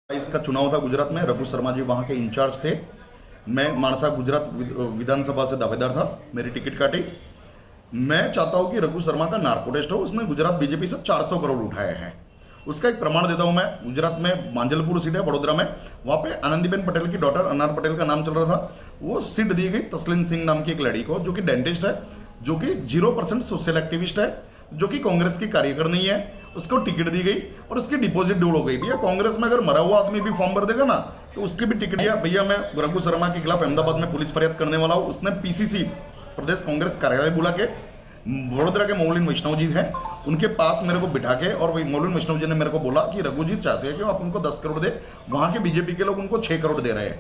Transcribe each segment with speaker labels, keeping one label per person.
Speaker 1: इसका चुनाव था गुजरात में। रघु शर्मा जी वहाँ के इंचार्ज थे। मैं मानसा गुजरात विधानसभा से दावेदार था। मेरी टिकट काटी। मैं चाहता हूँ कि रघु शर्मा का नार्को टेस्ट हो। उसने गुजरात बीजेपी से 400 करोड़ उठाए हैं। उसका एक प्रमाण देता हूँ मैं। गुजरात में मांजलपुर सीट है वडोदरा में, वहाँ पे आनंदीबेन पटेल की डॉटर अनार पटेल का नाम चल रहा था। वो सीट दी गई तस्लीम सिंह नाम की एक लड़की को, जो कि डेंटिस्ट है, जो कि 0% सोशल एक्टिविस्ट है, जो कि कांग्रेस की कार्यकर्ता नहीं है। उसको टिकट दी गई और उसकी डिपॉजिट डूल हो गई। भैया कांग्रेस में अगर मरा हुआ आदमी भी फॉर्म भर देगा ना, तो उसकी भी टिकट दिया। भैया मैं रघु शर्मा के खिलाफ अहमदाबाद में पुलिस फरियाद करने वाला हूँ। उसने पीसीसी प्रदेश कांग्रेस कार्यालय बुला के, वडोदरा के मौलिन वैष्णव जी हैं, उनके पास मेरे को बिठा के, और वही मौलिन वैष्णव जी ने मेरे को बोला कि रघु जी चाहते हैं कि आप उनको 10 करोड़ दे। वहाँ के बीजेपी के लोग उनको 6 करोड़ दे रहे हैं।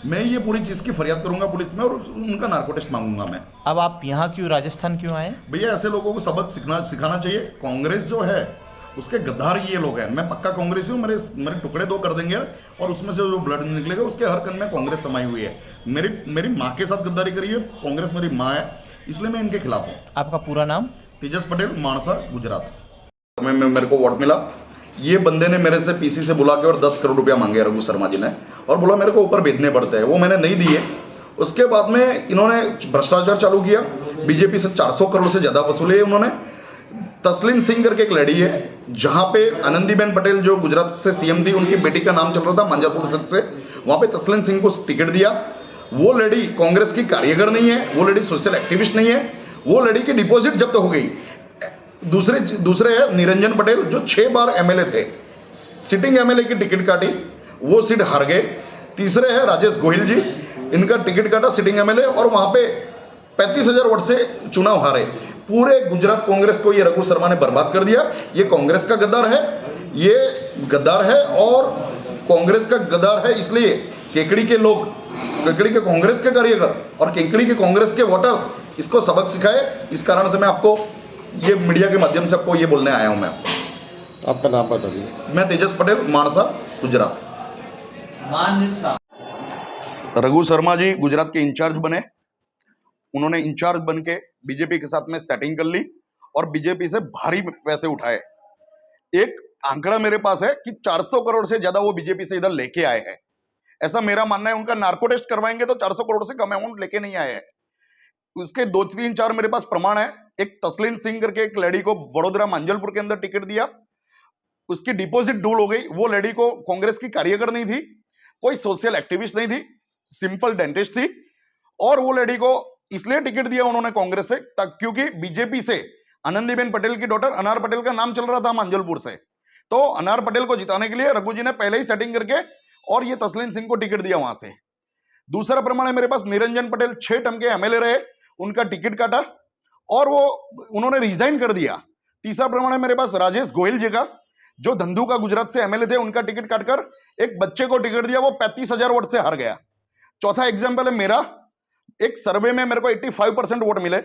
Speaker 1: मैं ये पूरी चीज़ की फरियाद करूंगा पुलिस में और उनका नार्को टेस्ट मांगूंगा मैं।
Speaker 2: अब आप यहाँ क्यों, राजस्थान क्यों आए?
Speaker 1: भैया ऐसे लोगों को सबक सिखाना चाहिए। कांग्रेस जो है उसके गद्दार ये लोग हैं। मैं पक्का कांग्रेसी हूँ। मेरे टुकड़े 2 कर देंगे और उसमें से जो ब्लड निकलेगा उसके हर कण में कांग्रेस समाई हुई है। मेरी माँ के साथ गद्दारी करी है कांग्रेस। मेरी माँ है, इसलिए मैं इनके खिलाफ हूँ।
Speaker 2: आपका पूरा नाम?
Speaker 1: तेजस पटेल, मानसा, गुजरात। मेरे को वोट मिला। ये बंदे ने मेरे से पीसी से बुला के और 10 करोड़ रुपया मांगे रघु शर्मा जी ने, और बोला मेरे को ऊपर भेजने पड़ते हैं। वो मैंने नहीं दिए। उसके बाद में इन्होंने भ्रष्टाचार चालू किया। बीजेपी से 400 करोड़ से ज़्यादा वसूले उन्होंने। तस्लीम सिंह करके एक लड़ी है, जहाँ पे आनंदीबेन पटेल जो गुजरात से सीएम थी, उनकी बेटी का नाम चल रहा था मांजापुर सीट से, वहाँ पे तस्लीम सिंह को टिकट दिया। वो लड़ी कांग्रेस की कार्यकर नहीं है, वो लड़ी सोशल एक्टिविस्ट नहीं है। वो लड़ी की डिपॉजिट जब्त हो गई। दूसरे है निरंजन पटेल, जो 6 बार एमएलए थे, सिटिंग एमएलए की टिकट काटी, वो सीट हार गए। तीसरे है राजेश गोहिल जी, इनका टिकट काटा सिटिंग एमएलए, और वहां पे 35,000 वोट से चुनाव हारे। पूरे गुजरात कांग्रेस को ये रघु शर्मा ने बर्बाद कर दिया। ये कांग्रेस का गद्दार है, ये गद्दार है और कांग्रेस का गद्दार है। इसलिए केकड़ी के लोग, केकड़ी के कांग्रेस के कार्यकर और केकड़ी के कांग्रेस के वोटर्स इसको सबक सिखाए। इस कारण से मैं आपको ये मीडिया के माध्यम से आपको ये बोलने आया हूं। मैं
Speaker 3: आपका नाम बता दीजिए।
Speaker 1: मैं तेजस पटेल, मानसा, गुजरात। रघु शर्मा जी गुजरात के इंचार्ज बने। उन्होंने इंचार्ज बन के बीजेपी के साथ में सेटिंग कर ली और बीजेपी से भारी पैसे उठाए। एक आंकड़ा मेरे पास है कि 400 करोड़ से ज्यादा वो बीजेपी से इधर लेके आए हैं। ऐसा मेरा मानना है। उनका नार्को टेस्ट करवाएंगे तो 400 करोड़ से कम अमाउंट लेके नहीं आए हैं। उसके 2, 3, 4 मेरे पास प्रमाण है। एक तस्लीम सिंह करके एक लड़ी को वडोदरा मांजलपुर के अंदर टिकट दिया, उसकी डिपॉजिट डूल हो गई। वो लड़ी को कांग्रेस की कार्यकर नहीं थी, कोई सोशल एक्टिविस्ट नहीं थी, सिंपल डेंटिस्ट थी। और वो लड़ी को इसलिए टिकट दिया उन्होंने कांग्रेस से क्योंकि बीजेपी से आनंदीबेन पटेल की डॉटर अनार पटेल का नाम चल रहा था मांजलपुर से। तो अनार पटेल को जिताने के लिए रघु जी ने पहले ही सेटिंग करके और ये तस्लीम सिंह को टिकट दिया वहां से। दूसरा प्रमाण है मेरे पास, निरंजन पटेल 6 टर्म के एमएलए रहे, उनका टिकट काटा और वो उन्होंने रिजाइन कर दिया। तीसरा प्रमाण है मेरे पास राजेश गोहिल जी का, जो धंधु का गुजरात से एमएलए थे, उनका टिकट काटकर एक बच्चे को टिकट दिया, वो 35,000 वोट से हार गया। चौथा एग्जाम्पल है मेरा, एक सर्वे में मेरे को 85% वोट मिले,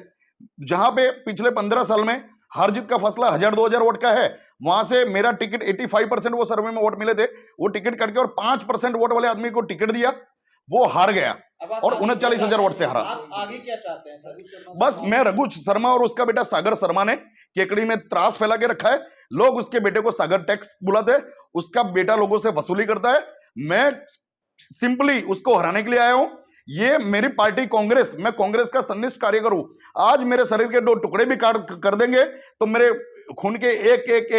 Speaker 1: जहां पे पिछले 15 साल में हार जीत का फैसला 1000-2000 वोट का है। वहां से मेरा टिकट 85% वो सर्वे में वोट मिले थे, वो टिकट काट के और 5% वोट वाले आदमी को टिकट दिया, वो हार गया और 39,000 वोट से हारा।
Speaker 4: आप आगे क्या चाहते हैं सर?
Speaker 1: बस मैं रघु शर्मा और उसका बेटा सागर शर्मा ने केकड़ी में त्रास फैला के रखा है। लोग उसके बेटे को सागर टैक्स बुलाते हैं, उसका बेटा लोगों से वसूली करता है। मैं सिंपली उसको हराने के लिए आया हूं। ये मेरी पार्टी कांग्रेस, मैं कांग्रेस का संनिष्ठ कार्यकर हूं। आज मेरे शरीर के 2 टुकड़े भी काट कर देंगे तो मेरे खून के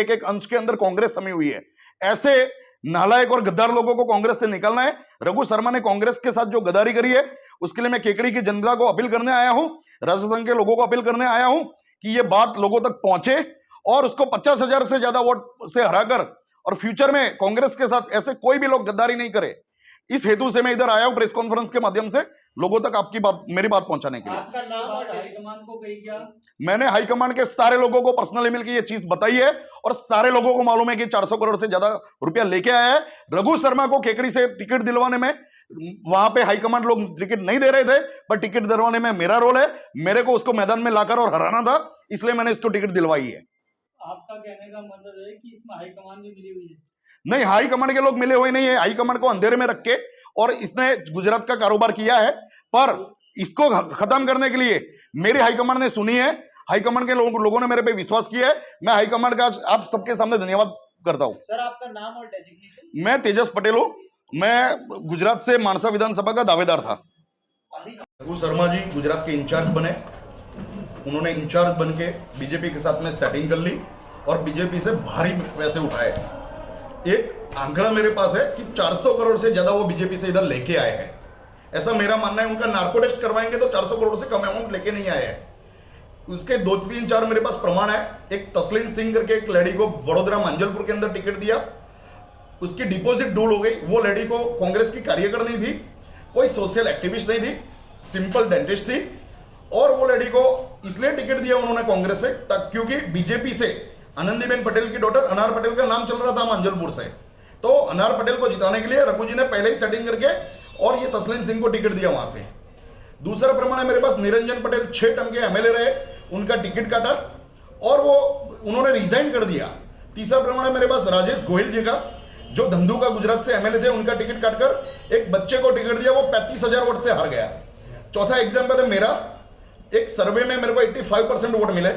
Speaker 1: एक अंश के अंदर कांग्रेस समी हुई है। ऐसे नालायक और गद्दार लोगों को कांग्रेस से निकालना है। रघु शर्मा ने कांग्रेस के साथ जो गद्दारी करी है, उसके लिए मैं केकड़ी की जनता को अपील करने आया हूं, राजस्थान के लोगों को अपील करने आया हूं कि ये बात लोगों तक पहुंचे और उसको 50,000 से ज्यादा वोट से हराकर और फ्यूचर में कांग्रेस के साथ ऐसे कोई भी लोग गद्दारी नहीं करे। इस हेतु से मैं इधर आया हूं प्रेस कॉन्फ्रेंस के माध्यम से लोगों तक आपकी बात, मेरी बात पहुंचाने के लिए।
Speaker 4: आपका नाम और हाईकमान को कही क्या?
Speaker 1: मैंने हाईकमान के सारे लोगों को पर्सनली मिलकर ये चीज बताई है और सारे लोगों को मालूम है कि 400 करोड़ से ज्यादा रुपया लेके आया है। रघु शर्मा को केकड़ी से टिकट दिलवाने में वहां पे हाईकमान लोग टिकट नहीं दे रहे थे, पर टिकट दिलवाने में मेरा रोल है। मेरे को उसको मैदान में लाकर और हराना था, इसलिए मैंने इसको टिकट दिलवाई है।
Speaker 4: आपका कहने का मतलब है कि इसमें हाईकमान भी मिली हुई है?
Speaker 1: नहीं, हाईकमान के लोग मिले हुए नहीं है। हाईकमान को अंधेरे में रख के और इसने गुजरात का कारोबार किया है, पर इसको खत्म करने के लिए मेरी हाईकमान ने सुनी है। हाईकमान के लोगों ने मेरे पे विश्वास किया है। मैं हाईकमान का आप सबके सामने धन्यवाद करता हूँ।
Speaker 5: सर आपका नाम और डेजिग्नेशन?
Speaker 1: मैं तेजस पटेल हूँ। मैं गुजरात से मानसा विधानसभा का दावेदार था। रघु शर्मा जी गुजरात के इंचार्ज बने। उन्होंने इंचार्ज बन के बीजेपी के साथ में सेटिंग कर ली और बीजेपी से भारी पैसे उठाए। एक आंकड़ा मेरे पास है कि 400 करोड़ से ज्यादा वो बीजेपी से इधर लेके आए हैं, ऐसा मेरा मानना है। उनका नार्को टेस्ट करवाएंगे तो 400 करोड़ से कम अमाउंट लेके नहीं आए हैं। उसके 2-3-4 मेरे पास प्रमाण है। एक तस्लीम सिंह करके एक लेडी को वडोदरा मांजलपुर के अंदर टिकट दिया, उसकी डिपॉजिट डूल हो गई। वो लेडी को कांग्रेस की कार्यकर्ता थी, कोई सोशल एक्टिविस्ट नहीं थी, सिंपल डेंटिस्ट थी। और वो लेडी को इसलिए टिकट दिया उन्होंने कांग्रेस से क्योंकि बीजेपी से आनंदीबेन पटेल की डॉटर अनार पटेल का नाम चल रहा था मांजलपुर से। तो अनार पटेल को जिताने के लिए रघु जी ने पहले ही सेटिंग करके और ये तस्लीम सिंह को टिकट दिया वहां से। दूसरा प्रमाण है मेरे पास, निरंजन पटेल 6 टर्म के एमएलए रहे, उनका टिकट काटा और वो उन्होंने रिजाइन कर दिया। तीसरा प्रमाण है मेरे पास राजेश गोयल जी का, जो धंधुका गुजरात से एमएलए थे, उनका टिकट काटकर एक बच्चे को टिकट दिया, वो 35,000 वोट से हार गया। चौथा एग्जाम्पल है मेरा, एक सर्वे में मेरे को 85% वोट मिले,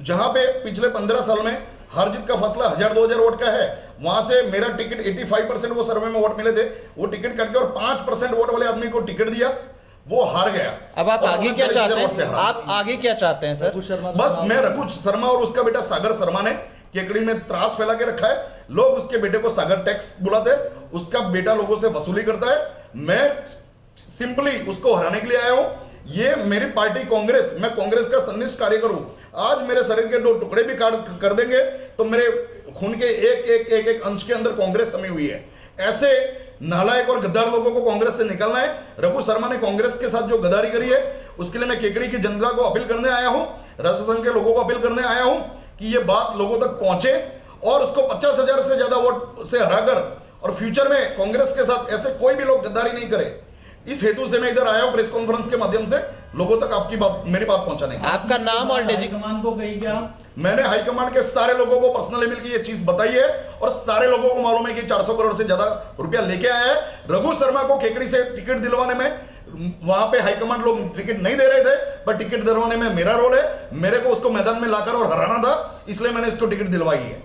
Speaker 1: जहां पे पिछले 15 साल में हार जीत का फैसला 1000-2000 वोट का है, वहां से मेरा टिकट 85% वो सर्वे में वोट मिले थे, वो टिकट काट के और 5% वोट वाले आदमी को टिकट दिया, वो हार गया।
Speaker 2: अब आप आगे क्या चाहते हैं?
Speaker 1: हैं?
Speaker 2: आप आगे क्या चाहते हैं सर?
Speaker 1: बस मैं रघु शर्मा और उसका बेटा सागर शर्मा ने केकड़ी में त्रास फैला के रखा है। लोग उसके बेटे को सागर टैक्स बुलाते हैं, उसका बेटा लोगों से वसूली करता है। मैं सिंपली उसको हराने के लिए आया हूं। ये मेरी पार्टी कांग्रेस, मैं कांग्रेस का सन्निष्ठ कार्यकर हूं। आज मेरे शरीर के 2 टुकड़े भी कर देंगे तो मेरे खून के एक अंश के अंदर कांग्रेस समी हुई है। ऐसे नालायक और गद्दार लोगों को कांग्रेस से निकलना है। रघु शर्मा ने कांग्रेस के साथ जो गद्दारी करी है, उसके लिए मैं केकड़ी की जनता को अपील करने आया हूं, राजस्थान के लोगों को अपील करने आया हूं कि ये बात लोगों तक पहुंचे और उसको 50,000 से ज्यादा वोट से हराकर और फ्यूचर में कांग्रेस के साथ ऐसे कोई भी लोग गद्दारी नहीं करे। इस हेतु से मैं इधर आया हूं प्रेस कॉन्फ्रेंस के माध्यम से लोगों तक आपकी बात, मेरी बात पहुंचाने की।
Speaker 2: आपका नाम और
Speaker 4: हाईकमान को कही क्या?
Speaker 1: मैंने हाईकमांड के सारे लोगों को पर्सनली मिलकर ये चीज बताई है और सारे लोगों को मालूम है कि 400 करोड़ से ज्यादा रुपया लेके आया है। रघु शर्मा को केकड़ी से टिकट दिलवाने में वहां पे हाईकमांड लोग टिकट नहीं दे रहे थे, पर टिकट दिलवाने में मेरा रोल है। मेरे को उसको मैदान में लाकर और हराना था, इसलिए मैंने इसको टिकट दिलवाई है।